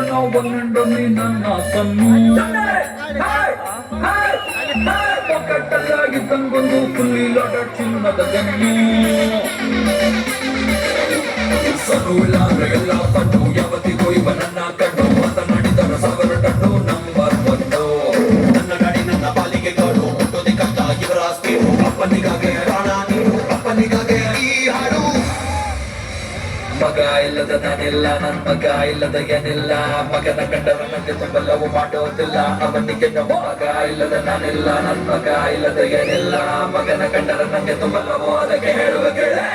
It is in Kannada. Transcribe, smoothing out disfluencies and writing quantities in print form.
ನಾವು ಬಂದಂಡೊಮ್ಮೆ ನನ್ನ ಕಣ್ಣು ಪಕ್ಕಟ್ಟಲ್ಲಾಗಿ ತಂಗೊಂದು ಫುಲ್ಲಿ ಲೋಟ ಚಿನ್ನದ ಗಣ್ಣು ಸರುವಿಲ್ಲ ಅಂದ್ರೆ ಎಲ್ಲ ಪಟ್ಟು ಯಾವತ್ತಿಗೂ ಇವ ನನ್ನ ಕಣ್ಣು ಮಾತನಾಡಿದರ ಸಾವಿರ ಟಣ್ಣು ನಂಬರ್ ಒಂದು ನನ್ನ ಗಾಡಿ ನನ್ನ ಪಾಲಿಗೆ ಗಾಡು ಹುಟ್ಟೋದೆ ಕಷ್ಟ ಇವರ ಆಸ್ತಿ ಅಪ್ಪನಿಗಾಗೆ ಪ್ರಾಣ ನೀನು ಅಪ್ಪನಿಗಾಗೆ ಈ ಹಾಡು ಮಗ ಇಲ್ಲದ ನಾನಿಲ್ಲ ನನ್ ಮಗ ಇಲ್ಲದ ಏನಿಲ್ಲ ಮಗನ ಕಂಡರ ನಂಗೆ ತುಂಬಲ್ಲವೂ ಮಾಡೋದಿಲ್ಲ ಅವನಿಗೆ ನಾವು ಮಗ ಇಲ್ಲದ ನಾನಿಲ್ಲ ನನ್ ಮಗ ಇಲ್ಲದ ಏನಿಲ್ಲ ಮಗನ ಕಂಡರ ನಂಗೆ ತುಂಬಲ್ಲವೂ ಅದಕ್ಕೆ ಹೇಳುವ ಕೇಳೆ